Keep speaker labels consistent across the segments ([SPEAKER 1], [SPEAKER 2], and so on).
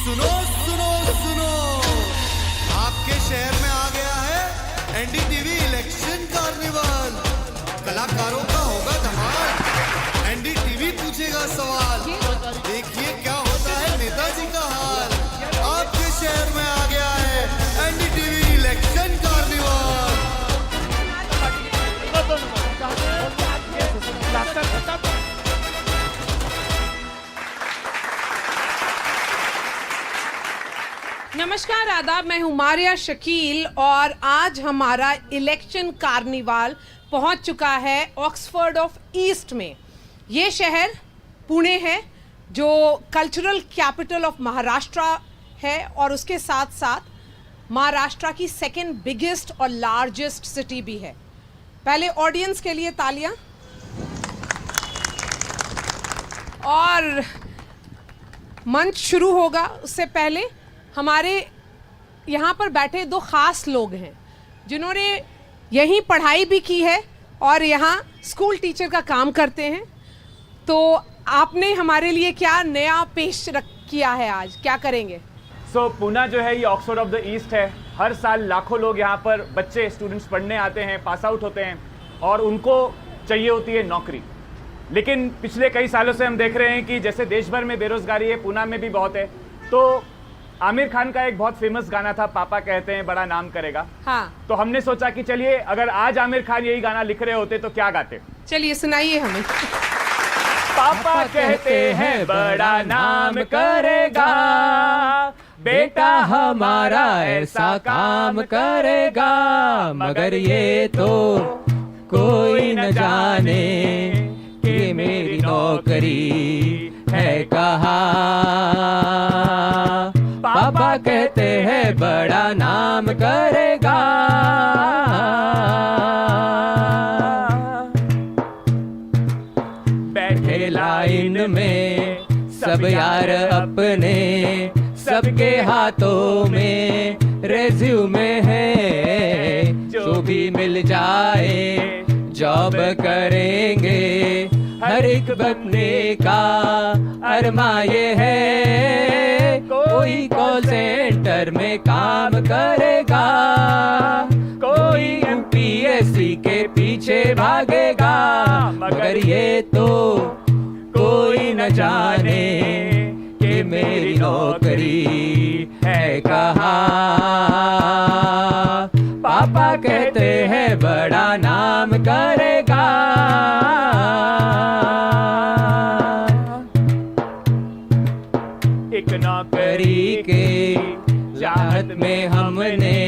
[SPEAKER 1] सुनो सुनो सुनो, आपके शहर में आ गया है एनडीटीवी इलेक्शन कार्निवल। कलाकारों का होगा धमाल, एनडीटीवी पूछेगा सवाल, देखिए क्या होता है नेताजी का हाल। आपके शहर में आ गया है एनडीटीवी इलेक्शन कार्निवल।
[SPEAKER 2] नमस्कार, आदाब। मैं हूं मारिया शकील और आज हमारा इलेक्शन कार्निवाल पहुंच चुका है ऑक्सफोर्ड ऑफ ईस्ट में। ये शहर पुणे है जो कल्चरल कैपिटल ऑफ महाराष्ट्र है और उसके साथ साथ महाराष्ट्र की सेकंड बिगेस्ट और लार्जेस्ट सिटी भी है। पहले ऑडियंस के लिए तालियां। और मंच शुरू होगा उससे पहले हमारे यहाँ पर बैठे दो ख़ास लोग हैं जिन्होंने यहीं पढ़ाई भी की है और यहाँ स्कूल टीचर का काम करते हैं। तो आपने हमारे लिए क्या नया पेश किया है, आज क्या करेंगे?
[SPEAKER 3] पूना जो है ये ऑक्सफोर्ड ऑफ द ईस्ट है। हर साल लाखों लोग यहाँ पर बच्चे स्टूडेंट्स पढ़ने आते हैं, पास आउट होते हैं और उनको चाहिए होती है नौकरी। लेकिन पिछले कई सालों से हम देख रहे हैं कि जैसे देश भर में बेरोजगारी है, पूना में भी बहुत है। तो आमिर खान का एक बहुत फेमस गाना था, पापा कहते हैं बड़ा नाम करेगा।
[SPEAKER 2] हाँ।
[SPEAKER 3] तो हमने सोचा कि चलिए अगर आज आमिर खान यही गाना लिख रहे होते तो क्या गाते।
[SPEAKER 2] चलिए सुनाइए हमें।
[SPEAKER 3] पापा कहते हैं बड़ा नाम करेगा, बेटा हमारा ऐसा काम करेगा, मगर ये तो कोई न जाने कि मेरी नौकरी है कहाँ। पापा कहते हैं बड़ा नाम करेगा। बैठे लाइन में सब यार अपने, सबके हाथों में रेज्यूमे है। जो भी मिल जाए जॉब करेंगे, हर एक बनने का अरमा ये है। कोई कॉल सेंटर में काम करेगा, कोई यूपीएससी के पीछे भागेगा, मगर ये तो कोई न जाने कि मेरी नौकरी है कहाँ। पापा कहते हैं बड़ा नाम करेगा। एक नौकरी के चाहत में हमने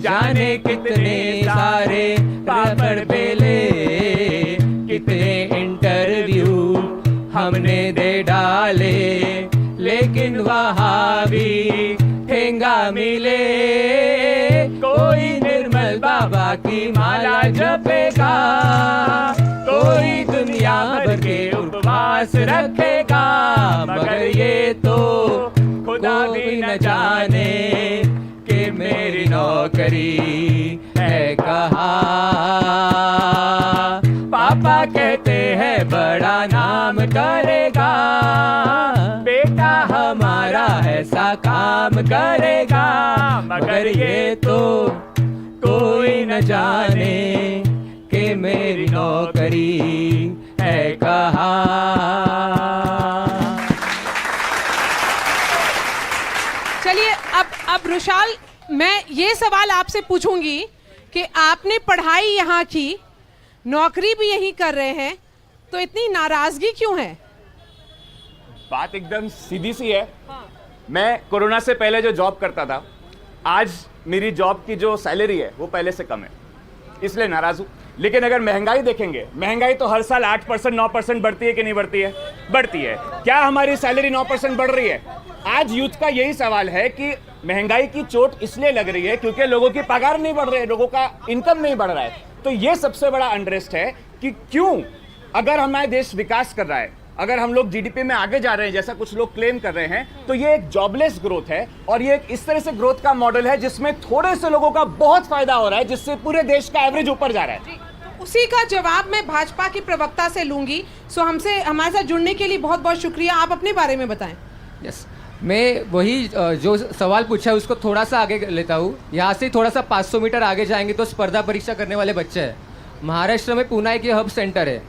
[SPEAKER 3] जाने कितने सारे पेपर बेले, कितने इंटरव्यू हमने दे डाले, लेकिन वहाँ भी ठेंगा मिले। कोई निर्मल बाबा की माला जपेगा, कोई दुनिया भर के उपवास रखेगा, मगर ये तो खुदा भी न जाने कि मेरी नौकरी है कहाँ। पापा कहते हैं बड़ा नाम करेगा, बेटा हमारा ऐसा काम करेगा, मगर ये तो कोई न जाने कि मेरी नौकरी है कहाँ।
[SPEAKER 2] चलिए अब रुशाल, मैं ये सवाल आपसे पूछूंगी कि आपने पढ़ाई यहाँ की, नौकरी भी यहीं कर रहे हैं, तो इतनी नाराजगी क्यों है?
[SPEAKER 3] बात एकदम सीधी सी है। मैं कोरोना से पहले जो जॉब करता था, आज मेरी जॉब की जो सैलरी है वो पहले से कम है, इसलिए नाराज हूँ। लेकिन अगर महंगाई देखेंगे, महंगाई तो हर साल 8% 9% बढ़ती है कि नहीं बढ़ती है? बढ़ती है। क्या हमारी सैलरी 9% बढ़ रही है? आज यूथ का यही सवाल है कि महंगाई की चोट इसलिए लग रही है क्योंकि लोगों की पगार नहीं बढ़ रही है, लोगों का इनकम नहीं बढ़ रहा है। तो ये सबसे बड़ा अनरेस्ट है कि क्यों, अगर हमारा देश विकास कर रहा है, अगर हम लोग जीडीपी में आगे जा रहे हैं जैसा कुछ लोग क्लेम कर रहे हैं, तो ये एक जॉबलेस ग्रोथ है और ये एक इस तरह से ग्रोथ का मॉडल है जिसमें थोड़े से लोगों का बहुत फायदा हो रहा है, जिससे पूरे देश का एवरेज ऊपर जा रहा है।
[SPEAKER 2] उसी का जवाब मैं भाजपा की प्रवक्ता से लूंगी। सो हमारे साथ जुड़ने के लिए बहुत बहुत शुक्रिया। आप अपने बारे में बताएं।
[SPEAKER 3] यस,
[SPEAKER 4] मैं वही जो सवाल पूछा है उसको थोड़ा सा आगे लेता हूँ। यहाँ से थोड़ा सा 500 मीटर आगे जाएंगे तो स्पर्धा परीक्षा करने वाले बच्चे हैं। महाराष्ट्र में पुणे एक हब सेंटर है।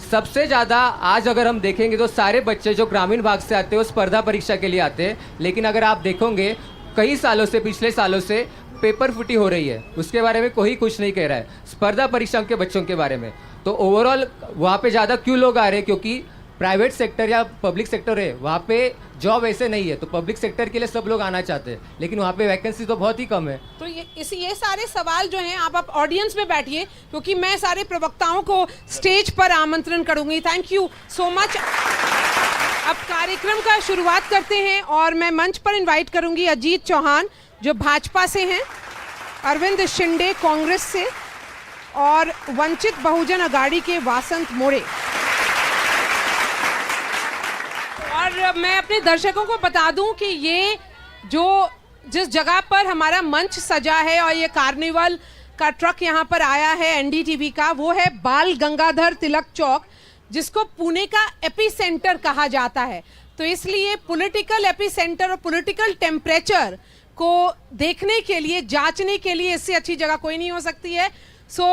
[SPEAKER 4] सबसे ज़्यादा आज अगर हम देखेंगे तो सारे बच्चे जो ग्रामीण भाग से आते हैं वो स्पर्धा परीक्षा के लिए आते हैं, लेकिन अगर आप देखोगे कई सालों से, पिछले सालों से पेपर फुटी हो रही है, उसके बारे में कोई कुछ नहीं कह रहा है स्पर्धा परीक्षा के बच्चों के बारे में। तो ओवरऑल वहाँ पे ज़्यादा क्यों लोग आ रहे हैं? क्योंकि प्राइवेट सेक्टर या पब्लिक सेक्टर है, वहाँ पे जॉब ऐसे नहीं है, तो पब्लिक सेक्टर के लिए सब लोग आना चाहते हैं, लेकिन वहाँ पे वैकेंसी तो बहुत ही कम है।
[SPEAKER 2] तो ये सारे सवाल जो हैं आप ऑडियंस में बैठिए, क्योंकि मैं सारे प्रवक्ताओं को स्टेज पर आमंत्रण करूंगी। Thank you so much. अब कार्यक्रम का शुरुआत करते हैं और मैं मंच पर इनवाइट करूंगी अजीत चौहान जो भाजपा से हैं, अरविंद शिंदे कांग्रेस से और वंचित बहुजन अघाड़ी के वासंत मोरे। और मैं अपने दर्शकों को बता दूं कि ये जिस जगह पर हमारा मंच सजा है और ये कार्निवल का ट्रक यहाँ पर आया है एनडीटीवी का, वो है बाल गंगाधर तिलक चौक, जिसको पुणे का एपी सेंटर कहा जाता है। तो इसलिए पॉलिटिकल एपी सेंटर और पॉलिटिकल टेम्परेचर को देखने के लिए, जांचने के लिए इससे अच्छी जगह कोई नहीं हो सकती है। सो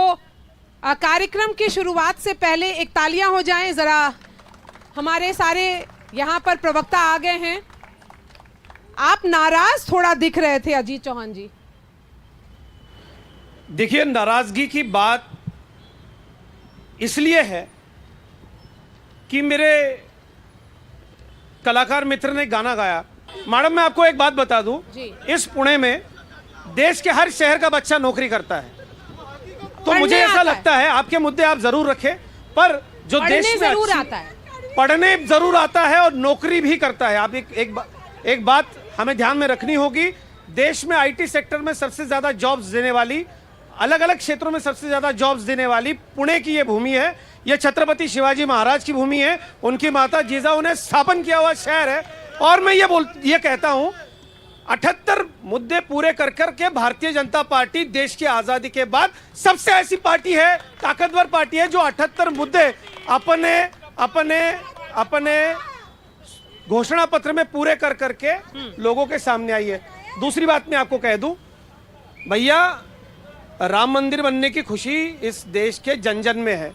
[SPEAKER 2] कार्यक्रम की शुरुआत से पहले एक तालियां हो जाएं जरा। हमारे सारे यहाँ पर प्रवक्ता आ गए हैं। आप नाराज थोड़ा दिख रहे थे अजीत चौहान जी।
[SPEAKER 5] देखिए, नाराजगी की बात इसलिए है कि मेरे कलाकार मित्र ने गाना गाया। मैडम, मैं आपको एक बात बता दूं, इस पुणे में देश के हर शहर का बच्चा नौकरी करता है। तो मुझे ऐसा लगता है आपके मुद्दे आप जरूर रखें, पर जो देश में
[SPEAKER 2] जरूर आता है,
[SPEAKER 5] पढ़ने जरूर आता है और नौकरी भी करता है। आप एक बात हमें ध्यान में रखनी होगी, देश में आईटी सेक्टर में सबसे ज्यादा जॉब्स देने वाली, अलग अलग क्षेत्रों में सबसे ज्यादा जॉब्स देने वाली पुणे की ये भूमि है। ये छत्रपति शिवाजी महाराज की भूमि है, उनकी माता जिजाऊ ने स्थापन किया हुआ शहर है। और मैं ये कहता हूं, 78 मुद्दे पूरे कर के भारतीय जनता पार्टी देश की आजादी के बाद सबसे ऐसी पार्टी है, ताकतवर पार्टी है, जो 78 मुद्दे अपने घोषणा पत्र में पूरे कर के लोगों के सामने आई है। दूसरी बात मैं आपको कह दूं, भैया, राम मंदिर बनने की खुशी इस देश के जन जन में है।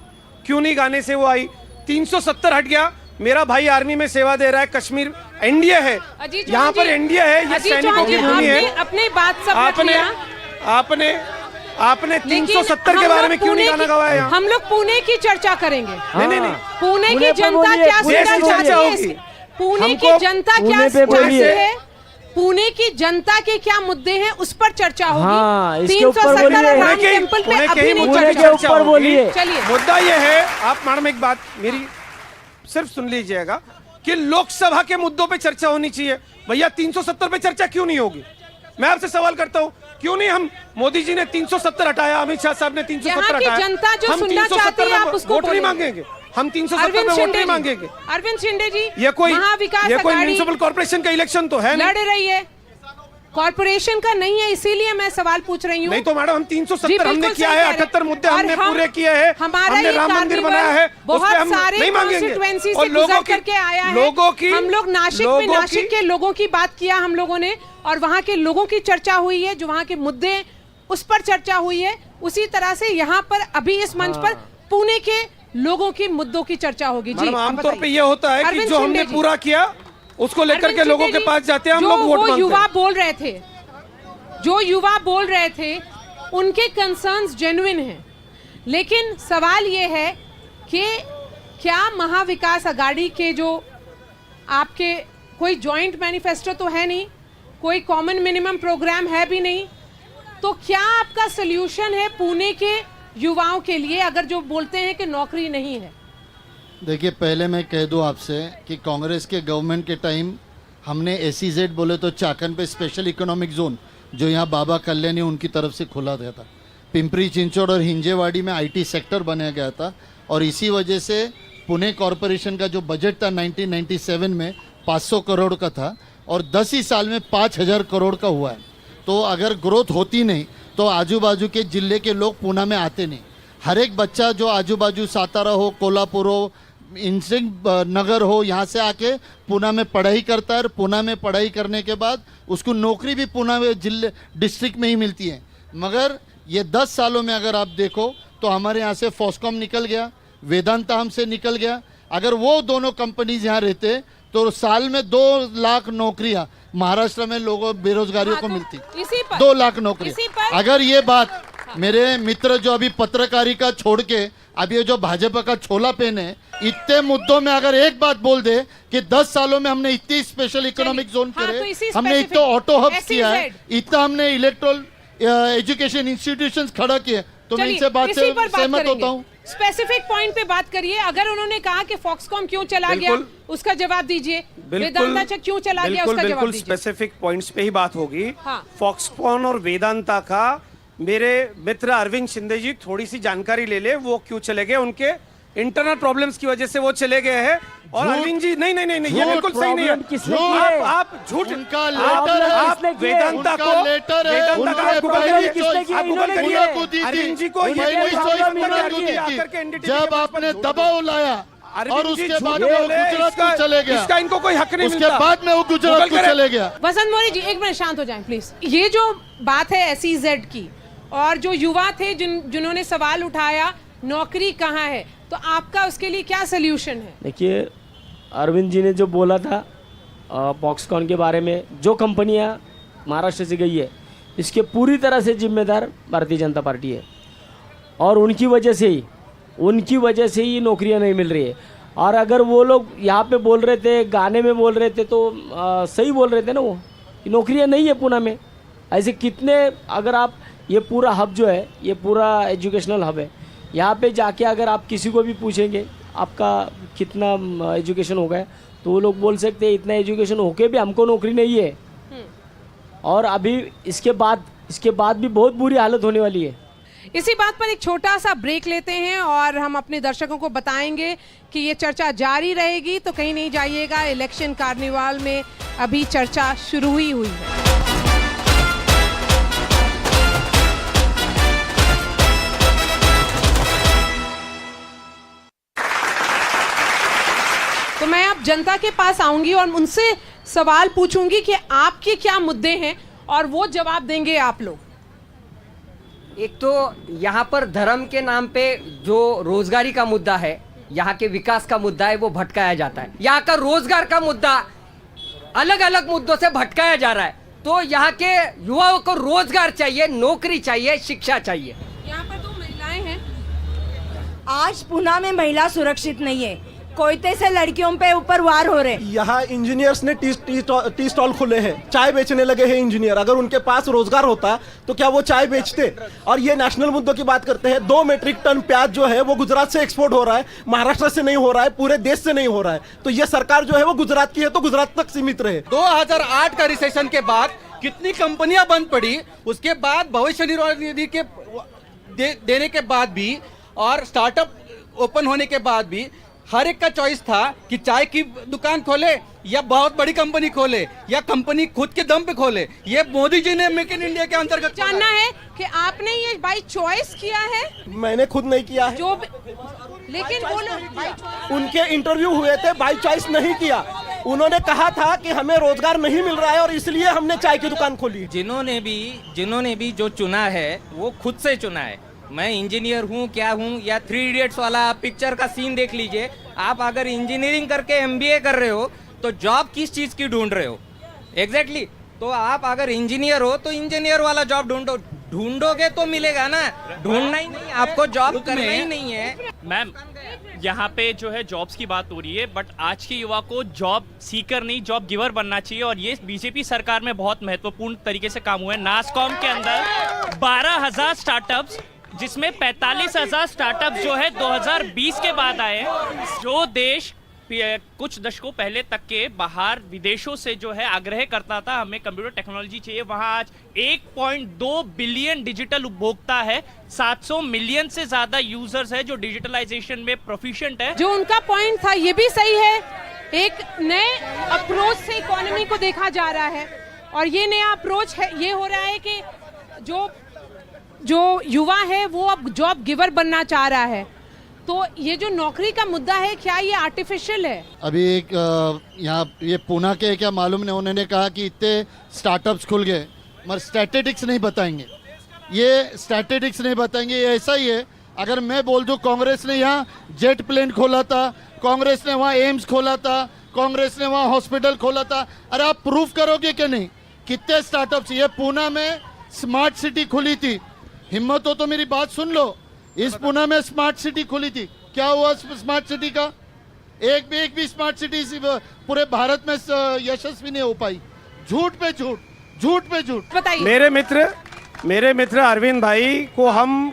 [SPEAKER 5] क्यों नहीं गाने से वो आई? 370 हट गया। मेरा भाई आर्मी में सेवा दे रहा है, कश्मीर एनडीए है, यहाँ पर एनडीए है, ये सैनिकों की भूमि है।
[SPEAKER 2] अपनी बात सब
[SPEAKER 5] आपने 370 के बारे में क्यों नहीं गाना गवाया?
[SPEAKER 2] हम लोग पुणे की चर्चा करेंगे।
[SPEAKER 5] नहीं,
[SPEAKER 2] पुणे की जनता क्या सुनना चाहती है? पुणे की जनता क्या चाहती है? पुणे की जनता के क्या मुद्दे हैं, उस पर चर्चा होगी। 370 राम टेम्पल पे अभी नहीं चर्चा होगी। चलिए,
[SPEAKER 5] मुद्दा ये है, आप मैडम एक बात मेरी सिर्फ सुन लीजिएगा कि लोकसभा के मुद्दों पे चर्चा होनी चाहिए। भैया, 370 पे चर्चा क्यों नहीं होगी? मैं आपसे सवाल करता हूँ, क्यों नहीं? हम मोदी जी ने 370 हटाया, अमित शाह साहब ने 370 हटाया,
[SPEAKER 2] जनता जो सुनना चाहती है आप उसको
[SPEAKER 5] वोट नहीं मांगेंगे। हम 370 में वोट नहीं मांगेंगे।
[SPEAKER 2] अरविंद शिंदे जी,
[SPEAKER 5] ये कोई म्युनिसिपल कॉर्पोरेशन का इलेक्शन तो है,
[SPEAKER 2] लड़ रही है, कॉर्पोरेशन का नहीं है, इसीलिए मैं सवाल पूछ रही हूँ।
[SPEAKER 5] नहीं तो मैडम, हम 370 हमने किया है, 78 मुद्दे हमने पूरे किए हैं, हमने राम मंदिर बनाया है,
[SPEAKER 2] बहुत सारे
[SPEAKER 5] नहीं मांगेंगे।
[SPEAKER 2] और लोगों करके आया है, हम लोग नासिक के लोगों की बात किया हम लोगों ने, और वहाँ के लोगों की चर्चा हुई है, जो वहाँ के मुद्दे उस पर चर्चा हुई है। उसी तरह से यहाँ पर अभी इस मंच पर पुणे के लोगों की मुद्दों की चर्चा होगी। जी,
[SPEAKER 5] आमतौर पे ये होता है कि जो हमने पूरा किया उसको लेकर के लोगों के पास जाते हैं, हम लोग वोट मांगते हैं।
[SPEAKER 2] युवा बोल रहे थे, उनके कंसर्न्स जेन्युइन हैं, लेकिन सवाल ये है कि क्या महाविकास अघाड़ी के जो आपके कोई जॉइंट मैनिफेस्टो तो है नहीं, कोई कॉमन मिनिमम प्रोग्राम है भी नहीं, तो क्या आपका सोल्यूशन है पुणे के युवाओं के लिए, अगर जो बोलते हैं कि नौकरी नहीं है?
[SPEAKER 6] देखिए, पहले मैं कह दूं आपसे कि कांग्रेस के गवर्नमेंट के टाइम हमने SEZ बोले तो चाकन पे स्पेशल इकोनॉमिक जोन, जो यहाँ बाबा कल्याणी उनकी तरफ से खोला गया था। पिंपरी चिंचवड़ और हिंजेवाड़ी में IT सेक्टर बनाया गया था, और इसी वजह से पुणे कॉरपोरेशन का जो बजट था 1997 में 500 करोड़ का था, और 10 ही साल में 5000 करोड़ का हुआ है। तो अगर ग्रोथ होती नहीं तो आजू बाजू के जिले के लोग पुणे में आते नहीं। हर एक बच्चा जो आजू बाजू सातारा हो, कोल्हापुर हो, इंसिंग नगर हो, यहाँ से आके पूना में पढ़ाई करता है और पूना में पढ़ाई करने के बाद उसको नौकरी भी पूना में जिले डिस्ट्रिक्ट में ही मिलती है। मगर ये 10 सालों में अगर आप देखो तो हमारे यहाँ से फॉस्कॉम निकल गया, वेदांता हमसे निकल गया। अगर वो दोनों कंपनीज यहाँ रहते तो साल में 2 लाख नौकरियाँ महाराष्ट्र में लोगों बेरोजगारियों को मिलती।
[SPEAKER 2] इसी पर
[SPEAKER 6] 2 लाख
[SPEAKER 2] इसी
[SPEAKER 6] नौकरी।
[SPEAKER 2] पर
[SPEAKER 6] अगर ये बात मेरे मित्र जो अभी पत्रकारिता छोड़ के अब ये जो भाजपा का छोला पहने, इतने मुद्दों में अगर एक बात बोल दे कि 10 सालों में हमने इतनी स्पेशल इकोनॉमिक जोन
[SPEAKER 2] हाँ,
[SPEAKER 6] करे,
[SPEAKER 2] तो इसी
[SPEAKER 6] हमने
[SPEAKER 2] specific
[SPEAKER 6] इतना ऑटो हब्स किया है,
[SPEAKER 2] SEZ
[SPEAKER 6] इतना हमने इलेक्ट्रल एजुकेशन इंस्टीट्यूशंस खड़ा किए, तो मैं
[SPEAKER 2] चलिए,
[SPEAKER 6] इनसे बात
[SPEAKER 2] इसी
[SPEAKER 6] से
[SPEAKER 2] पर बात
[SPEAKER 6] सहमत
[SPEAKER 2] करेंगे।
[SPEAKER 6] होता हूँ।
[SPEAKER 2] स्पेसिफिक पॉइंट पे बात करिए। अगर उन्होंने कहा कि फॉक्सकॉम क्यों चला गया, उसका जवाब दीजिए। वेदांता क्यों चला गया, उसका जवाब दीजिए।
[SPEAKER 5] स्पेसिफिक पॉइंट्स पे ही बात होगी।
[SPEAKER 2] हाँ।
[SPEAKER 5] फॉक्सकॉन और वेदांता का मेरे मित्र अरविंद शिंदे जी थोड़ी सी जानकारी ले ले, वो क्यों चले गए। उनके इंटरनल प्रॉब्लम्स की वजह से वो चले गए हैं। और अरविंद जी नहीं नहीं नहीं नहीं, ये बिल्कुल सही नहीं है। आप झूठ,
[SPEAKER 6] उनका लेटर है,
[SPEAKER 5] आप वेदांता को
[SPEAKER 6] लेटर है,
[SPEAKER 5] वेदांता का आप गूगल करिए, आप गूगल करिए। अरविंद जी को ये
[SPEAKER 6] जब आपने दबाव लाया और
[SPEAKER 5] अरविंद जी
[SPEAKER 6] उसके बाद
[SPEAKER 5] झूठ
[SPEAKER 6] वो
[SPEAKER 5] बोले,
[SPEAKER 6] गुजरात को चले गया,
[SPEAKER 5] इसका इनको कोई हक नहीं
[SPEAKER 6] उसके
[SPEAKER 5] मिलता।
[SPEAKER 6] बाद में वो गुजरात
[SPEAKER 5] गूगल
[SPEAKER 6] को
[SPEAKER 5] करें।
[SPEAKER 6] चले गया।
[SPEAKER 2] वसंत मोरे जी एक मिनट शांत हो जाएं प्लीज। ये जो बात है SEZ की, और जो युवा थे जिन्होंने सवाल उठाया नौकरी कहाँ है, तो आपका उसके लिए क्या सोल्यूशन है?
[SPEAKER 7] देखिए, अरविंद जी ने जो बोला था फॉक्सकॉन के बारे में, जो कंपनियां महाराष्ट्र से गई है, इसके पूरी तरह से जिम्मेदार भारतीय जनता पार्टी है। और उनकी वजह से ही नौकरियां नहीं मिल रही है। और अगर वो लोग यहाँ पे बोल रहे थे, गाने में बोल रहे थे, तो सही बोल रहे थे ना, वो नौकरियां नहीं है पुणे में। ऐसे कितने, अगर आप ये पूरा हब जो है, ये पूरा एजुकेशनल हब है, यहाँ पे जाके अगर आप किसी को भी पूछेंगे आपका कितना एजुकेशन हो गया, तो वो लोग बोल सकते हैं इतना एजुकेशन होके भी हमको नौकरी नहीं है। और अभी इसके बाद भी बहुत बुरी हालत होने वाली है।
[SPEAKER 2] इसी बात पर एक छोटा सा ब्रेक लेते हैं और हम अपने दर्शकों को बताएंगे कि ये चर्चा जारी रहेगी, तो कहीं नहीं जाइएगा। इलेक्शन कार्निवाल में अभी चर्चा शुरू ही हुई है। तो मैं अब जनता के पास आऊंगी और उनसे सवाल पूछूंगी कि आपके क्या मुद्दे हैं, और वो जवाब देंगे आप लोग।
[SPEAKER 8] एक तो यहाँ पर धर्म के नाम पे जो रोजगारी का मुद्दा है, यहाँ के विकास का मुद्दा है, वो भटकाया जाता है। यहाँ का रोजगार का मुद्दा अलग अलग मुद्दों से भटकाया जा रहा है। तो यहाँ के युवाओं को रोजगार चाहिए, नौकरी चाहिए, शिक्षा चाहिए।
[SPEAKER 2] यहाँ पर 2 महिलाएं हैं।
[SPEAKER 9] आज पुणे में महिला सुरक्षित नहीं है। कोयते से लड़कियों पे ऊपर वार हो रहे।
[SPEAKER 10] यहाँ इंजीनियर्स ने टी स्टॉल खोले हैं, चाय बेचने लगे हैं इंजीनियर। अगर उनके पास रोजगार होता तो क्या वो चाय बेचते? और ये नेशनल मुद्दों की बात करते हैं। 2 मेट्रिक टन प्याज जो है वो गुजरात से एक्सपोर्ट हो रहा है, महाराष्ट्र से नहीं हो रहा है, पूरे देश से नहीं हो रहा है। तो ये सरकार जो है वो गुजरात की है, तो गुजरात तक सीमित रहे।
[SPEAKER 11] 2008 का रिसेशन के बाद कितनी कंपनियां बंद पड़ी, उसके बाद भविष्य निर्वाह निधि के देने के बाद भी और स्टार्टअप ओपन होने के बाद भी हर एक का चॉइस था कि चाय की दुकान खोले या बहुत बड़ी कंपनी खोले या कंपनी खुद के दम पे खोले। ये मोदी जी ने मेक इन इंडिया के अंतर्गत
[SPEAKER 2] जानना है कि आपने ये बाई चॉइस किया है।
[SPEAKER 10] मैंने खुद नहीं किया है,
[SPEAKER 2] जो लेकिन वो लोग
[SPEAKER 10] उनके इंटरव्यू हुए थे, बाई चॉइस नहीं किया। उन्होंने कहा था कि हमें रोजगार नहीं मिल रहा है और इसलिए हमने चाय की दुकान खोली।
[SPEAKER 12] जिन्होंने भी जो चुना है वो खुद से चुना है। मैं इंजीनियर हूँ क्या हूँ, या 3 इडियट्स वाला पिक्चर का सीन देख लीजिए। आप अगर इंजीनियरिंग करके MBA कर रहे हो तो जॉब किस चीज़ की ढूंढ रहे हो? एग्जैक्टली। तो आप अगर इंजीनियर हो तो इंजीनियर वाला जॉब ढूंढोगे तो मिलेगा ना, ढूंढना ही नहीं, आपको जॉब करना ही नहीं है।
[SPEAKER 13] मैम, यहाँ पे जो है जॉब्स की बात हो रही है, बट आज के युवा को जॉब सीकर नहीं जॉब गिवर बनना चाहिए, और ये बीजेपी सरकार में बहुत महत्वपूर्ण तरीके से काम हुआ है। नासकॉम के अंदर 12,000 स्टार्टअप्स, जिसमें 45,000 स्टार्टअप जो है 2020 के बाद आए, जो देश कुछ दशकों पहले तक के बाहर विदेशों से जो है आग्रह करता था हमें कंप्यूटर टेक्नोलॉजी चाहिए, वहां आज 1.2 बिलियन डिजिटल उपभोक्ता है, 700 मिलियन से ज्यादा यूजर्स है जो डिजिटलाइजेशन में प्रोफिशिएंट है।
[SPEAKER 2] जो उनका पॉइंट था ये भी सही है। एक नए अप्रोच से इकोनॉमी को देखा जा रहा है, और ये नया अप्रोच है, ये हो रहा है कि जो युवा है वो अब जॉब गिवर बनना चाह रहा है। तो ये जो नौकरी का मुद्दा है, क्या ये आर्टिफिशियल है?
[SPEAKER 6] अभी एक यहाँ ये पूना के क्या मालूम नहीं, उन्होंने कहा कि इतने स्टार्टअप्स खुल गए, मगर स्टैटिस्टिक्स नहीं बताएंगे, ये स्टैटिस्टिक्स नहीं बताएंगे। ये ऐसा ही है, अगर मैं बोल दूं कांग्रेस ने यहाँ जेट प्लेन खोला था, कांग्रेस ने वहाँ एम्स खोला था, कांग्रेस ने वहाँ हॉस्पिटल खोला था, अरे आप प्रूफ करोगे कि नहीं? कितने स्टार्टअप्स, ये पूना में स्मार्ट सिटी खुली थी, हिम्मत हो तो मेरी बात सुन लो, इस पूना में स्मार्ट सिटी खुली थी, क्या हुआ स्मार्ट सिटी का? एक भी स्मार्ट सिटी पूरे भारत में यशस्वी नहीं हो पाई। झूठ पे झूठ, झूठ पे झूठ।
[SPEAKER 2] बताइए।
[SPEAKER 5] मेरे मित्र अरविंद भाई को हम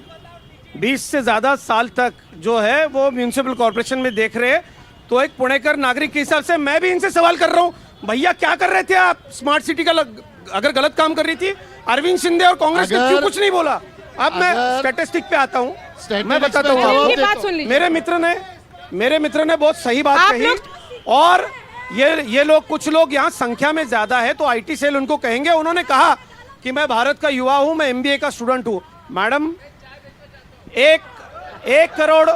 [SPEAKER 5] 20 से ज़्यादा साल तक जो है वो म्यूनिसिपल कॉर्पोरेशन में देख रहे हैं, तो एक पुणेकर नागरिक के हिसाब से मैं भी इनसे सवाल कर रहा हूँ, भैया क्या कर रहे थे आप? स्मार्ट सिटी का अगर गलत काम कर रही थी, अरविंद शिंदे और कांग्रेस ने क्यों कुछ नहीं बोला? अब मैं स्टैटिस्टिक पे आता हूँ, मैं बताता हूँ। मेरे मित्र ने बहुत सही बात कही, और ये लोग, कुछ लोग यहाँ संख्या में ज्यादा है तो आईटी सेल उनको कहेंगे। उन्होंने कहा कि मैं भारत का युवा हूँ, मैं एमबीए का स्टूडेंट हूँ। मैडम, 1 करोड़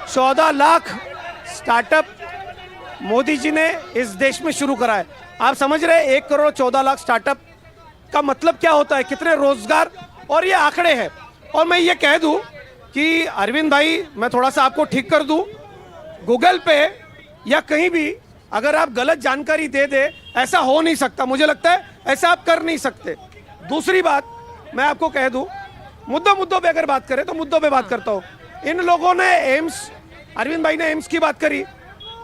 [SPEAKER 5] 14 लाख स्टार्टअप मोदी जी ने इस देश में शुरू करा है। आप समझ रहे हैं 1 करोड़ 14 लाख स्टार्टअप का मतलब क्या होता है, कितने रोजगार, और ये आंकड़े हैं। और मैं ये कह दूं कि अरविंद भाई, मैं थोड़ा सा आपको ठीक कर दूं, गूगल पे या कहीं भी अगर आप गलत जानकारी दे दे, ऐसा हो नहीं सकता, मुझे लगता है ऐसा आप कर नहीं सकते। दूसरी बात मैं आपको कह दूं, मुद्दों पे अगर बात करें तो मुद्दों पे बात करता हूं। इन लोगों ने एम्स, अरविंद भाई ने एम्स की बात करी,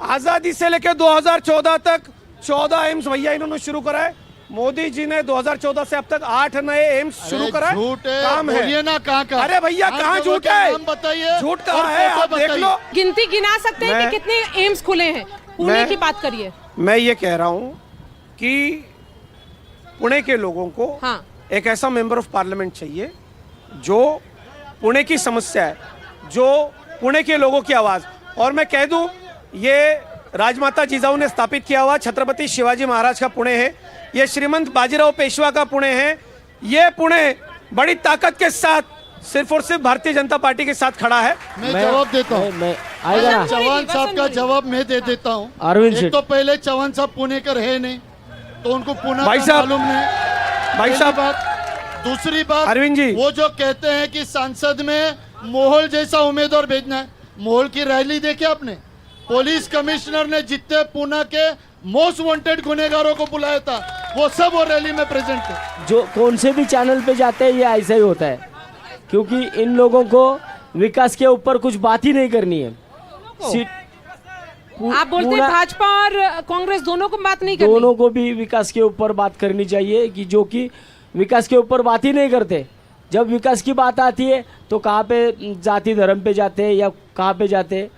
[SPEAKER 5] आजादी से लेकर 2014 तक 14 एम्स भैया इन्होंने शुरू कराए। मोदी जी ने 2014 से अब तक 8 नए एम्स शुरू कराए।
[SPEAKER 6] झूठ है,
[SPEAKER 5] काम है।
[SPEAKER 6] बोलिए ना कहाँ का?
[SPEAKER 5] अरे भैया कहाँ झूठ है?
[SPEAKER 6] बताइए,
[SPEAKER 5] झूठ कहाँ है? आप देख लो,
[SPEAKER 2] गिनती गिना सकते हैं कि कितने एम्स खुले हैं? पुणे की बात करिए।
[SPEAKER 5] मैं ये कह रहा हूँ कि पुणे के लोगों को एक ऐसा मेंबर ऑफ पार्लियामेंट चाहिए जो पुणे की समस्या है, जो पुणे के लोगों की आवाज। और मैं कह दूं, ये राजमाता जिजाऊ ने स्थापित किया हुआ छत्रपति शिवाजी महाराज का पुणे है, ये श्रीमंत बाजीराव पेशवा का पुणे है। ये पुणे बड़ी ताकत के साथ सिर्फ और सिर्फ भारतीय जनता पार्टी के साथ खड़ा है।
[SPEAKER 6] मैं जवाब देता हूँ, चौहान साहब का जवाब मैं दे देता हूँ। एक तो पहले चौहान साहब पुणेकर है नहीं, तो उनको पुणे का मालूम नहीं।
[SPEAKER 5] भाई साहब,
[SPEAKER 6] दूसरी बात,
[SPEAKER 5] अरविंद जी,
[SPEAKER 6] वो जो कहते हैं कि संसद में मोहल जैसा उम्मीदवार भेजना है, मोहल की रैली देखी आपने? पुलिस कमिश्नर ने जितने पुणे के मोस्ट वांटेड गुनेगारों को बुलाया था, वो सब वो रैली में प्रेजेंट थे।
[SPEAKER 7] जो कौन से भी चैनल पे जाते हैं ये ऐसा ही होता है, क्योंकि इन लोगों को विकास के ऊपर कुछ बात ही नहीं करनी है।
[SPEAKER 2] आप बोलते हैं भाजपा और कांग्रेस दोनों को बात नहीं करनी?
[SPEAKER 7] दोनों को भी विकास के ऊपर बात करनी चाहिए, कि जो कि विकास के ऊपर बात ही नहीं करते। जब विकास की बात आती है तो कहाँ पे जाति धर्म पे जाते हैं या कहाँ पे जाते हैं।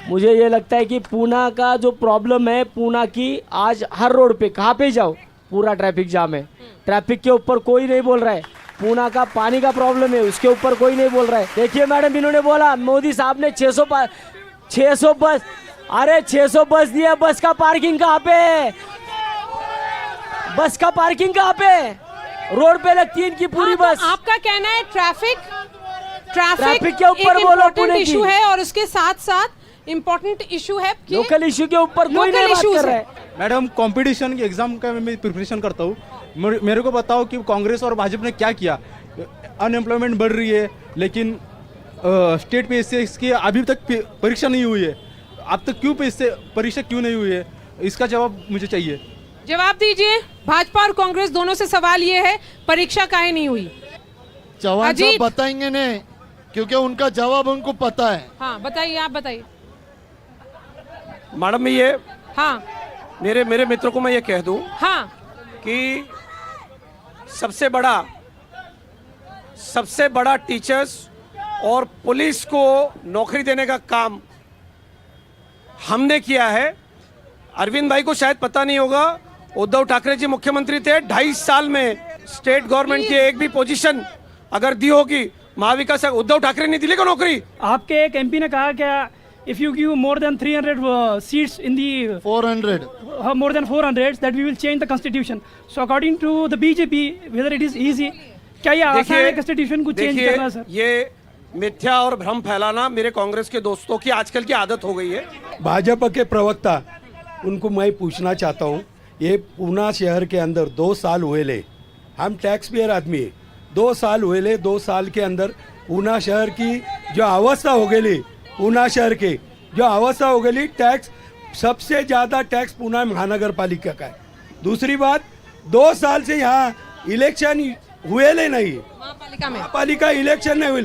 [SPEAKER 7] मुझे ये लगता है कि पूना का जो प्रॉब्लम है, पूना की आज हर रोड पे कहाँ पे जाओ पूरा ट्रैफिक जाम है। ट्रैफिक के ऊपर कोई नहीं बोल रहा है। पूना का पानी का प्रॉब्लम है, उसके ऊपर कोई नहीं बोल रहा है। देखिए मैडम, इन्होंने बोला मोदी साहब ने 600 बस, अरे 600 बस दिया, बस का पार्किंग कहाँ पे? बस का पार्किंग कहाँ पे? रोड पे लगती है इनकी पूरी बस।
[SPEAKER 2] तो आपका कहना है ट्रैफिक
[SPEAKER 7] के ऊपर बोलो, पुणे की
[SPEAKER 2] इशू है, और उसके साथ साथ इम्पोर्टेंट इशू है
[SPEAKER 7] लोकल इशू के ऊपर कोई नहीं बात कर रहा है।
[SPEAKER 10] मैडम, कंपटीशन की एग्जाम का मैं प्रिपरेशन करता हूँ, मेरे को बताओ कि कांग्रेस और भाजपा ने क्या किया। अनएम्प्लॉयमेंट बढ़ रही है, लेकिन स्टेट पे इसकी अभी तक परीक्षा नहीं हुई है। अब तक क्यों परीक्षा क्यों नहीं हुई है, इसका जवाब मुझे चाहिए।
[SPEAKER 2] जवाब दीजिए। भाजपा और कांग्रेस दोनों से सवाल ये है, परीक्षा काहे नहीं हुई?
[SPEAKER 6] चौहान साहब बताएंगे नहीं, क्योंकि उनका जवाब उनको पता है।
[SPEAKER 2] हाँ बताइए, आप बताइए।
[SPEAKER 5] मैडम, ये
[SPEAKER 2] हाँ,
[SPEAKER 5] मेरे मित्रों को मैं ये कह दूं कि सबसे बड़ा टीचर्स और पुलिस को नौकरी देने का काम हमने किया है। अरविंद भाई को शायद पता नहीं होगा, उद्धव ठाकरे जी मुख्यमंत्री थे, 2.5 साल में स्टेट गवर्नमेंट की एक भी पोजीशन अगर दी होगी महाविकास, उद्धव ठाकरे ने दिली को नौकरी।
[SPEAKER 14] आपके एक एमपी ने कहा क्या, if you give more than 300 seats in the
[SPEAKER 6] 400
[SPEAKER 14] more than 400 that we will change the constitution. So according to the BJP, whether it is easy, क्या ये आसान है constitution को change करना? सर,
[SPEAKER 5] मिथ्या और भ्रम फैलाना मेरे कांग्रेस के दोस्तों की आजकल की आदत हो गई है।
[SPEAKER 10] भाजपा के प्रवक्ता उनको मैं पूछना चाहता हूँ, ये पूना शहर के अंदर 2 साल हुए ले, हम टैक्स पेयर आदमी है, 2 साल हुए ले, 2 साल के अंदर पूना शहर की जो अवस्था हो गई, पूना शहर की जो अवस्था हो गई, टैक्स सबसे ज़्यादा टैक्स पूना महानगर पालिका का है। दूसरी बात, 2 साल से यहाँ इलेक्शन हुए ले नहीं, महापालिका इलेक्शन नहीं हुए।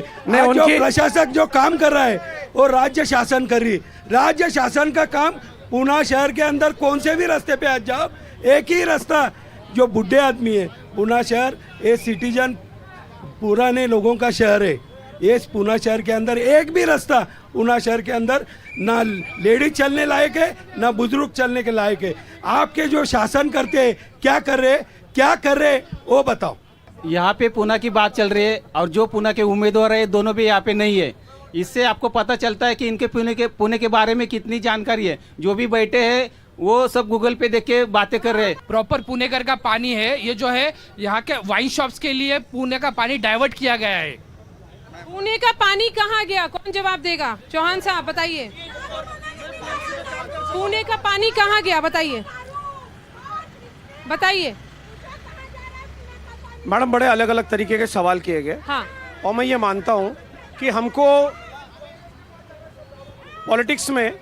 [SPEAKER 10] जो प्रशासक जो काम कर रहा है वो राज्य शासन कर रही है। राज्य शासन का काम पूना शहर के अंदर कौन से भी रास्ते पे आ जाओ, एक ही रास्ता, जो बुढ़े आदमी है, पूना शहर ये सिटीजन पुराने लोगों का शहर है। ये पूना शहर के अंदर एक भी रास्ता पूना शहर के अंदर ना लेडीज चलने लायक है ना बुजुर्ग चलने के लायक है। आपके जो शासन करते हैं क्या कर रहे वो बताओ।
[SPEAKER 11] यहाँ पे पूना की बात चल रही है और जो पूना के उम्मीदवार है दोनों भी यहाँ पे नहीं है। इससे आपको पता चलता है कि इनके पुणे के बारे में कितनी जानकारी है। जो भी बैठे हैं वो सब गूगल पे देख के बातें कर रहे हैं।
[SPEAKER 14] प्रॉपर पुणेकर का पानी है, ये जो है यहाँ के वाइन शॉप्स के लिए पुणे का पानी डाइवर्ट किया गया है।
[SPEAKER 2] पुणे का पानी कहाँ गया, कौन जवाब देगा? चौहान साहब बताइए, पुणे का पानी कहाँ गया, बताइए बताइए।
[SPEAKER 5] मैडम, बड़े अलग अलग तरीके के सवाल किए गए।
[SPEAKER 2] हाँ।
[SPEAKER 5] और मैं ये मानता हूँ कि हमको पॉलिटिक्स में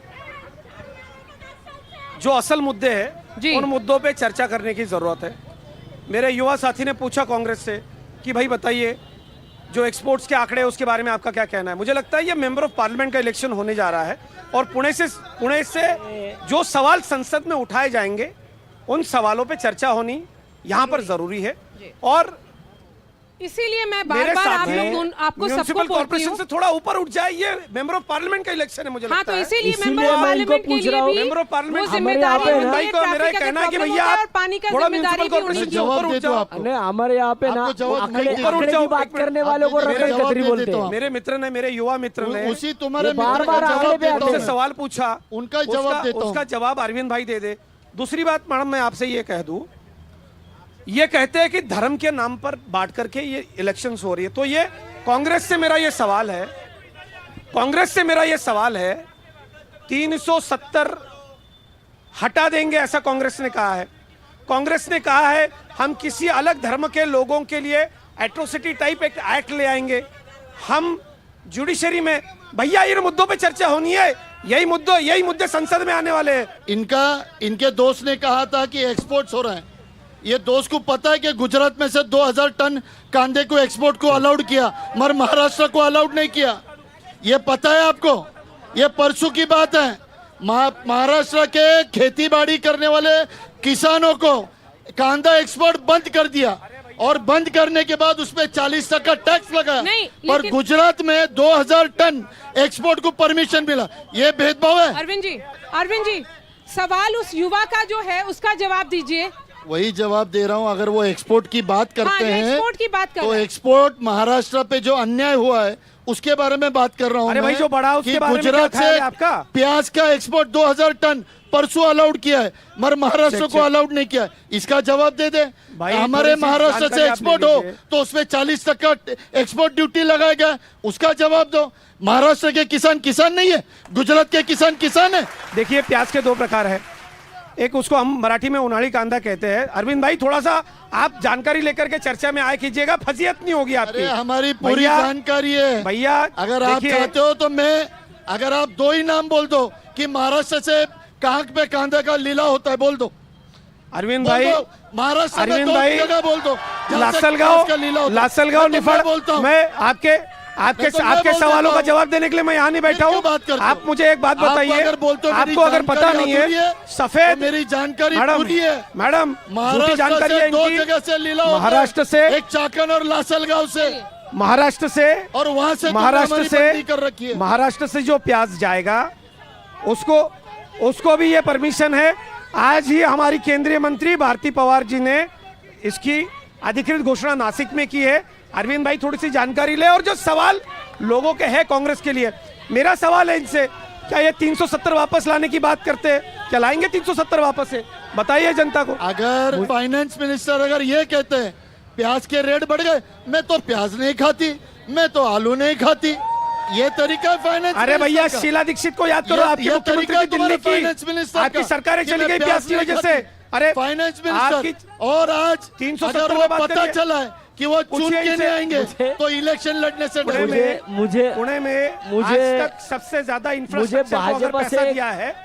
[SPEAKER 5] जो असल मुद्दे हैं उन मुद्दों पे चर्चा करने की जरूरत है। मेरे युवा साथी ने पूछा कांग्रेस से कि भाई बताइए जो एक्सपोर्ट्स के आंकड़े हैं उसके बारे में आपका क्या कहना है। मुझे लगता है ये मेंबर ऑफ पार्लियामेंट का इलेक्शन होने जा रहा है और पुणे से जो सवाल संसद में उठाए जाएंगे उन सवालों पे चर्चा होनी यहाँ पर जरूरी है। और
[SPEAKER 2] इसीलिए मैं बार-बार आपको सबको
[SPEAKER 5] कॉर्पोरेशन से थोड़ा ऊपर उठ जाए, ये मेंबर ऑफ पार्लियामेंट का इलेक्शन है। मुझे लगता है
[SPEAKER 2] इसीलिए मेंबर ऑफ पार्लियामेंट के लिए भी
[SPEAKER 5] मेंबर ऑफ पार्लियामेंट
[SPEAKER 2] भाई
[SPEAKER 5] को मेरा कहना है कि भैया आप
[SPEAKER 2] पानी का
[SPEAKER 5] थोड़ा
[SPEAKER 2] जिम्मेदारी
[SPEAKER 5] म्युनिसिपल कॉर्पोरेशन से ऊपर उठ जाओ।
[SPEAKER 7] हमारे यहाँ पे ना आंकड़े की बात करने वालों को रकड़ी बोलते हैं।
[SPEAKER 5] मेरे मित्र ने, मेरे युवा मित्र ने
[SPEAKER 6] उसी तुम्हारे
[SPEAKER 5] बार-बार सवाल पूछा,
[SPEAKER 6] उनका जवाब देता हूं।
[SPEAKER 5] उसका जवाब अरविंद भाई दे दे। दूसरी बात मैडम, मैं आपसे ये कह दूं, ये कहते हैं कि धर्म के नाम पर बांट करके ये इलेक्शंस हो रही है। तो ये कांग्रेस से मेरा ये सवाल है, 370 हटा देंगे ऐसा कांग्रेस ने कहा है। कांग्रेस ने कहा है हम किसी अलग धर्म के लोगों के लिए एट्रोसिटी टाइप एक एक्ट ले आएंगे। हम जुडिशरी में, भैया इन मुद्दों पे चर्चा होनी है, यही मुद्दे संसद में आने वाले हैं।
[SPEAKER 6] इनके दोस्त ने कहा था कि एक्सपोर्ट्स हो रहे हैं। ये दोस्त को पता है कि गुजरात में से 2000 टन कांदे को एक्सपोर्ट को अलाउड किया मगर महाराष्ट्र को अलाउड नहीं किया। ये पता है आपको? ये परसों की बात है। महाराष्ट्र के खेती बाड़ी करने वाले किसानों को कांदा एक्सपोर्ट बंद कर दिया और बंद करने के बाद उस पर 40% टैक्स लगाया, पर गुजरात में 2000 टन एक्सपोर्ट को परमिशन मिला। ये भेदभाव है।
[SPEAKER 2] अरविंद जी सवाल उस युवा का जो है उसका जवाब दीजिए।
[SPEAKER 6] वही जवाब दे रहा हूं। अगर वो एक्सपोर्ट की बात करते हैं
[SPEAKER 2] एक्सपोर्ट की बात
[SPEAKER 6] तो एक्सपोर्ट महाराष्ट्र पे जो अन्याय हुआ है उसके बारे में बात कर रहा हूं।
[SPEAKER 5] अरे भाई जो बढ़ा उसके बारे में
[SPEAKER 6] गुजरात से आपका प्याज का एक्सपोर्ट 2000 टन परसों अलाउड किया है मगर महाराष्ट्र को अलाउड नहीं किया। इसका जवाब दे दे। हमारे महाराष्ट्र से एक्सपोर्ट हो तो उसमें 40% एक्सपोर्ट ड्यूटी लगाया गया, उसका जवाब दो। महाराष्ट्र के किसान नहीं है, गुजरात के किसान है।
[SPEAKER 5] देखिए प्याज के 2 प्रकार है, एक उसको हम मराठी में उन्हाड़ी कांदा कहते हैं। अरविंद भाई थोड़ा सा आप जानकारी लेकर के चर्चा में आए कीजिएगा, फजीयत नहीं होगी आपकी।
[SPEAKER 6] हमारी पूरी जानकारी है
[SPEAKER 5] भैया।
[SPEAKER 6] अगर आप चाहते हो तो अगर आप 2 ही नाम बोल दो कि महाराष्ट्र से कहाँ पे कांदा का लीला होता है, बोल दो।
[SPEAKER 5] अरविंद भाई,
[SPEAKER 6] महाराष्ट्र में 2 जगह बोल दो।
[SPEAKER 5] लासलगांव निफाड़। मैं आपके सवालों का जवाब देने के लिए मैं यहाँ नहीं बैठा हूँ। आप मुझे एक बात बताइए, आपको अगर पता नहीं है सफेद,
[SPEAKER 6] मेरी जानकारी पूरी है
[SPEAKER 5] मैडम,
[SPEAKER 6] महाराष्ट्र से 2 जगह से लीला होता है।
[SPEAKER 5] महाराष्ट्र से,
[SPEAKER 6] एक चाकन और लासलगांव से,
[SPEAKER 5] महाराष्ट्र से,
[SPEAKER 6] और वहां से
[SPEAKER 5] महाराष्ट्र से जो प्याज जाएगा उसको भी ये परमिशन है। आज ही हमारी केंद्रीय मंत्री भारती पवार जी ने इसकी अधिकृत घोषणा नासिक में की है। अरविंद भाई थोड़ी सी जानकारी ले। और जो सवाल लोगों के हैं कांग्रेस के लिए, मेरा सवाल है इनसे, क्या ये 370 वापस लाने की बात करते हैं? क्या लाएंगे 370 वापस से? बताइए जनता को।
[SPEAKER 6] अगर फाइनेंस मिनिस्टर अगर ये कहते हैं प्याज के रेट बढ़ गए, मैं तो प्याज नहीं खाती, मैं तो आलू नहीं खाती, ये तरीका है फाइनेंस
[SPEAKER 5] अरे भैया
[SPEAKER 6] मिनिस्टर का।
[SPEAKER 5] शीला दीक्षित को याद करो, आपकी
[SPEAKER 6] ये
[SPEAKER 5] मुख्यमंत्री
[SPEAKER 6] तरीका
[SPEAKER 5] थी दिल्ली
[SPEAKER 6] फाइनेंस
[SPEAKER 5] की,
[SPEAKER 6] मिनिस्टर
[SPEAKER 5] आपकी
[SPEAKER 6] का।
[SPEAKER 5] सरकारें
[SPEAKER 6] कि
[SPEAKER 5] चली
[SPEAKER 6] मैं
[SPEAKER 5] गई प्याज की वजह से। अरे
[SPEAKER 6] फाइनेंस
[SPEAKER 5] आपकी
[SPEAKER 6] मिनिस्टर और आज
[SPEAKER 5] 370
[SPEAKER 6] अगर वो
[SPEAKER 5] में बात
[SPEAKER 6] पता
[SPEAKER 5] करिए।
[SPEAKER 6] चला है कि वो चुन
[SPEAKER 5] पूछिए
[SPEAKER 6] के
[SPEAKER 5] इनसे।
[SPEAKER 6] नहीं आएंगे
[SPEAKER 7] मुझे-
[SPEAKER 6] तो इलेक्शन लड़ने से
[SPEAKER 5] पुणे
[SPEAKER 6] डरेंगे।
[SPEAKER 5] में
[SPEAKER 7] मुझे
[SPEAKER 5] पुणे में
[SPEAKER 7] मुझे-
[SPEAKER 5] आज तक सबसे ज्यादा इंफ्रास्ट्रक्चर को अगर
[SPEAKER 7] भाजपा
[SPEAKER 5] पैसा
[SPEAKER 7] से-
[SPEAKER 5] दिया है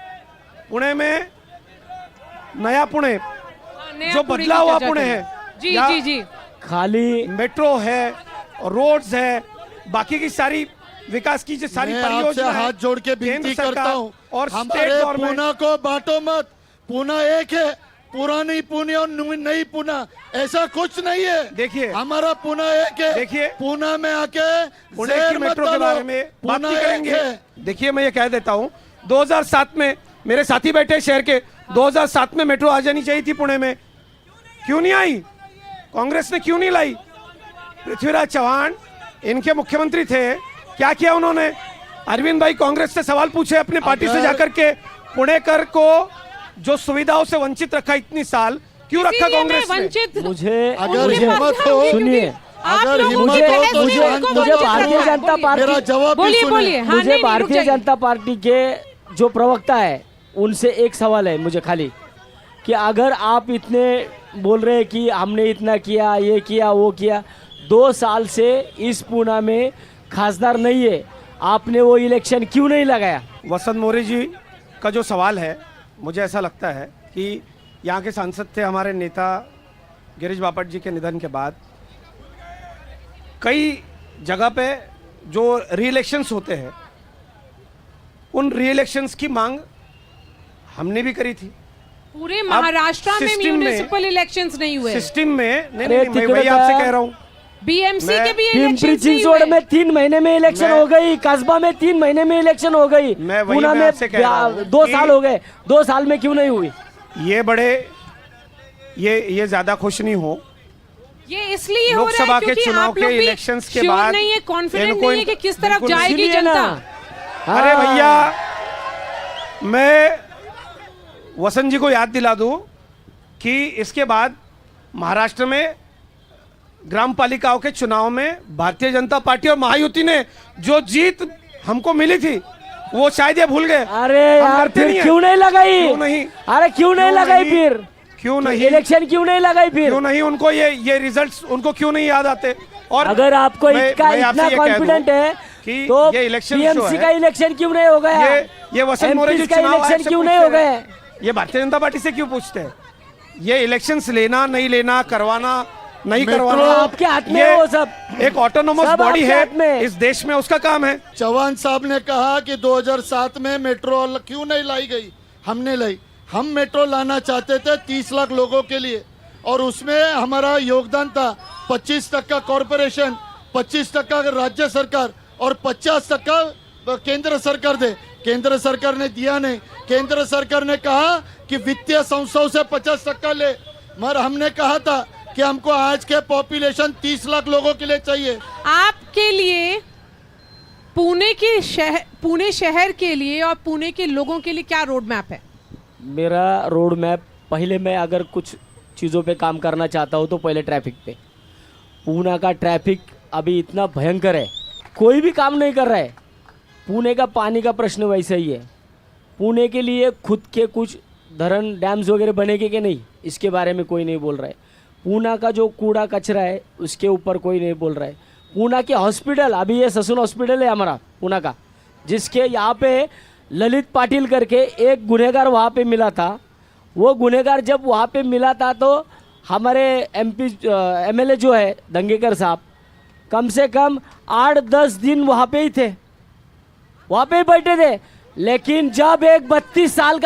[SPEAKER 5] पुणे में, नया पुणे
[SPEAKER 2] नया
[SPEAKER 5] जो
[SPEAKER 2] पुणे
[SPEAKER 5] बदला
[SPEAKER 2] की
[SPEAKER 5] हुआ
[SPEAKER 2] चर्चा
[SPEAKER 5] पुणे
[SPEAKER 2] करें।
[SPEAKER 5] है,
[SPEAKER 2] जी
[SPEAKER 5] या
[SPEAKER 2] जी जी
[SPEAKER 7] खाली
[SPEAKER 5] मेट्रो है, रोड्स है, बाकी की सारी विकास की जो सारी
[SPEAKER 6] मैं आपसे
[SPEAKER 5] परियोजना
[SPEAKER 6] हाथ जोड़ के
[SPEAKER 5] केंद्र
[SPEAKER 6] विनती
[SPEAKER 5] सरकार
[SPEAKER 6] करता हूँ
[SPEAKER 5] और स्टेट
[SPEAKER 6] हमारे
[SPEAKER 5] गवर्नमेंट,
[SPEAKER 6] पूना को बांटो मत। पूना एक है, पुरानी पुणे और नई पूना, ऐसा कुछ नहीं है।
[SPEAKER 5] देखिए
[SPEAKER 6] हमारा पूना एक है।
[SPEAKER 5] देखिए
[SPEAKER 6] पूना में आके
[SPEAKER 5] पुणे
[SPEAKER 6] शेर
[SPEAKER 5] की
[SPEAKER 6] मत
[SPEAKER 5] मेट्रो के
[SPEAKER 6] डालो।
[SPEAKER 5] बारे में बात
[SPEAKER 6] पूना
[SPEAKER 5] नहीं
[SPEAKER 6] एक
[SPEAKER 5] करेंगे।
[SPEAKER 6] है।
[SPEAKER 5] देखिए मैं ये कह देता हूँ, 2007 में मेरे साथी बैठे हैं शहर के, 2007 में मेट्रो आ जानी चाहिए थी पुणे में, क्यों नहीं आई? कांग्रेस ने क्यों नहीं लाई? पृथ्वीराज चौहान इनके मुख्यमंत्री थे, क्या किया उन्होंने? अरविंद भाई कांग्रेस से सवाल पूछे अपने पार्टी से जाकर के, पुणेकर को जो सुविधाओं से वंचित रखा इतनी साल, क्यों रखा
[SPEAKER 2] इसीलिए मैं
[SPEAKER 5] कांग्रेस ने?
[SPEAKER 2] वंचित
[SPEAKER 7] मुझे
[SPEAKER 6] अगर
[SPEAKER 2] उनके पास
[SPEAKER 6] हिम्मत
[SPEAKER 2] था,
[SPEAKER 6] हो-
[SPEAKER 2] क्योंकि
[SPEAKER 7] सुनिए,
[SPEAKER 2] आप
[SPEAKER 6] अगर
[SPEAKER 2] लोगों
[SPEAKER 6] हिम्मत
[SPEAKER 2] की
[SPEAKER 6] हो
[SPEAKER 2] बहस
[SPEAKER 6] तो
[SPEAKER 2] में
[SPEAKER 6] जान-
[SPEAKER 2] उनको
[SPEAKER 7] मुझे
[SPEAKER 2] वंचित
[SPEAKER 7] भारतीय
[SPEAKER 2] रखा है।
[SPEAKER 7] जनता
[SPEAKER 2] बोलिए।
[SPEAKER 7] पार्टी-
[SPEAKER 6] मेरा जवाब भी
[SPEAKER 2] बोलिए
[SPEAKER 6] सुने।
[SPEAKER 2] बोलिए। हाँ,
[SPEAKER 7] मुझे
[SPEAKER 2] नहीं, नहीं, रुक
[SPEAKER 7] भारतीय
[SPEAKER 2] जाइए।
[SPEAKER 7] जनता पार्टी के जो प्रवक्ता है उनसे एक सवाल है मुझे खाली, कि अगर आप इतने बोल रहे हैं कि हमने इतना किया, ये किया, वो किया, 2 साल से इस पूना में खासदार नहीं है, आपने वो इलेक्शन क्यों नहीं लगाया?
[SPEAKER 5] वसंत मोरे जी का जो सवाल है, मुझे ऐसा लगता है कि यहाँ के सांसद थे हमारे नेता गिरीश बापट जी के निधन के बाद, कई जगह पे जो री इलेक्शंस होते हैं, उन री इलेक्शंस की मांग हमने भी करी थी।
[SPEAKER 2] पूरे महाराष्ट्र में
[SPEAKER 5] सिस्टम में-
[SPEAKER 2] म्यूनिसिपल इलेक्शंस नहीं हुए।
[SPEAKER 5] सिस्टम में नहीं,
[SPEAKER 7] अरे
[SPEAKER 5] नहीं, मैं
[SPEAKER 7] तिकडे
[SPEAKER 5] वही
[SPEAKER 7] का-
[SPEAKER 5] आपसे कह रहा हूँ।
[SPEAKER 2] बीएमसी
[SPEAKER 5] मैं-
[SPEAKER 2] के भी
[SPEAKER 7] पिंपरी
[SPEAKER 2] इलेक्शंस नहीं
[SPEAKER 7] चिंचवड़
[SPEAKER 2] हुए।
[SPEAKER 7] में 3 महीने में इलेक्शन
[SPEAKER 5] मैं-
[SPEAKER 7] हो गई, कस्बा में 3 महीने में इलेक्शन हो गई,
[SPEAKER 5] मैं वही
[SPEAKER 7] पूना
[SPEAKER 5] मैं
[SPEAKER 7] में
[SPEAKER 5] आपसे कह रहा हूँ
[SPEAKER 7] 2
[SPEAKER 5] कि-
[SPEAKER 7] साल हो गए, 2 साल में क्यों नहीं हुई?
[SPEAKER 5] ये ज्यादा खुश नहीं हो।
[SPEAKER 2] ये इसलिए हो रहा
[SPEAKER 5] लोकसभा
[SPEAKER 2] है
[SPEAKER 5] के
[SPEAKER 2] क्योंकि
[SPEAKER 5] चुनाव
[SPEAKER 2] आप लोग
[SPEAKER 5] के
[SPEAKER 2] भी
[SPEAKER 5] इलेक्शंस के
[SPEAKER 2] श्योर
[SPEAKER 5] बाद
[SPEAKER 2] नहीं है, कॉन्फिडेंट
[SPEAKER 5] इनको-
[SPEAKER 2] नहीं है कि किस तरफ
[SPEAKER 5] बिल्कुल
[SPEAKER 2] जाएगी
[SPEAKER 7] इसीलिए
[SPEAKER 2] जनता।
[SPEAKER 7] ना।
[SPEAKER 5] अरे
[SPEAKER 7] हाँ।
[SPEAKER 5] भैया, मैं वसंत जी को याद दिला दूं कि इसके बाद महाराष्ट्र में ग्राम पालिकाओं के चुनाव में भारतीय जनता पार्टी और महायुति ने जो जीत हमको मिली थी, वो शायद ये भूल गए।
[SPEAKER 7] अरे
[SPEAKER 5] हम
[SPEAKER 7] यार
[SPEAKER 5] करते
[SPEAKER 7] फिर
[SPEAKER 5] नहीं हैं।
[SPEAKER 7] क्यों नहीं लगाई?
[SPEAKER 5] क्यों नहीं?
[SPEAKER 7] अरे क्यों नहीं लगाई
[SPEAKER 5] नहीं?
[SPEAKER 7] फिर?
[SPEAKER 5] क्यों नहीं?
[SPEAKER 7] इलेक्शन क्यों नहीं लगाई फिर?
[SPEAKER 5] क्यों नहीं? उनको ये रिजल्ट्स उनको क्यों नहीं याद आते? और
[SPEAKER 7] अगर आपको
[SPEAKER 5] मैं
[SPEAKER 7] इतना
[SPEAKER 5] आपसे
[SPEAKER 7] इतना
[SPEAKER 5] ये कह दूं
[SPEAKER 7] कॉन्फिडेंट है
[SPEAKER 5] कि
[SPEAKER 7] तो
[SPEAKER 5] ये इलेक्शन जो
[SPEAKER 7] पीएमसी
[SPEAKER 5] है,
[SPEAKER 7] का इलेक्शन क्यों नहीं हो गया?
[SPEAKER 5] ये वसंत मोरे जी
[SPEAKER 7] MPs का
[SPEAKER 5] चुनाव आयोग
[SPEAKER 7] इलेक्शन
[SPEAKER 5] से
[SPEAKER 7] क्यों नहीं हो
[SPEAKER 5] पूछते
[SPEAKER 7] गए?
[SPEAKER 5] हैं। ये भारतीय जनता पार्टी से क्यों पूछते हैं? ये इलेक्शंस लेना नहीं लेना, करवाना नहीं
[SPEAKER 6] मेट्रो
[SPEAKER 5] करवाना
[SPEAKER 7] आपके हाथ में
[SPEAKER 5] ये
[SPEAKER 7] है वो सब।
[SPEAKER 5] एक ऑटोनोमस
[SPEAKER 7] सब
[SPEAKER 5] बॉडी
[SPEAKER 7] आपके
[SPEAKER 5] है
[SPEAKER 7] हाथ में।
[SPEAKER 5] इस देश में, उसका काम है।
[SPEAKER 6] चौहान साहब ने कहा कि 2007 में मेट्रो क्यों नहीं लाई गई, हमने लाई। हम मेट्रो लाना चाहते थे 30 लाख लोगों के लिए, और उसमें हमारा योगदान था 25% कॉरपोरेशन, 25% राज्य सरकार और 50% केंद्र सरकार दे। केंद्र सरकार ने दिया नहीं। केंद्र सरकार ने कहा कि वित्तीय संस्थाओं से 50% ले, मगर हमने कहा था कि हमको आज के पॉपुलेशन 30 लाख लोगों के लिए चाहिए।
[SPEAKER 2] आपके लिए पुणे शहर के लिए और पुणे के लोगों के लिए क्या रोड मैप है?
[SPEAKER 7] मेरा रोड मैप, पहले मैं अगर कुछ चीज़ों पे काम करना चाहता हूँ तो पहले ट्रैफिक पे। पूना का ट्रैफिक अभी इतना भयंकर है, कोई भी काम नहीं कर रहा है। पुणे का पानी का प्रश्न वैसा ही है। पुणे के लिए खुद के कुछ धरण डैम्स वगैरह बनेंगे कि नहीं, इसके बारे में कोई नहीं बोल रहा है। पूना का जो कूड़ा कचरा है उसके ऊपर कोई नहीं बोल रहा है। पूना के हॉस्पिटल, अभी ये ससुन हॉस्पिटल है हमारा पूना का, जिसके यहाँ पे ललित पाटिल करके एक गुनहगार वहाँ पे मिला था। वो गुनहगार जब वहाँ पे मिला था तो हमारे MLA जो है दंगेकर साहब कम से कम 8-10 दिन वहाँ पे ही थे, वहाँ पे ही बैठे थे। लेकिन जब एक 32 साल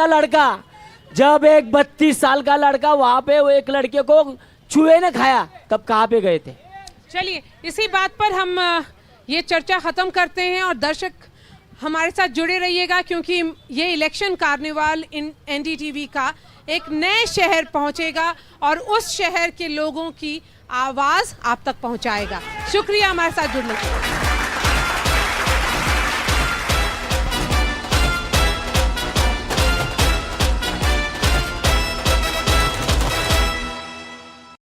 [SPEAKER 7] का लड़का वहाँ पे वो एक लड़के को चूहे ने खाया, तब कहाँ पे गए थे?
[SPEAKER 2] चलिए इसी बात पर हम ये चर्चा खत्म करते हैं और दर्शक हमारे साथ जुड़े रहिएगा, क्योंकि ये इलेक्शन कार्निवाल इन NDTV का एक नए शहर पहुंचेगा और उस शहर के लोगों की आवाज़ आप तक पहुंचाएगा। शुक्रिया हमारे साथ जुड़ने के लिए।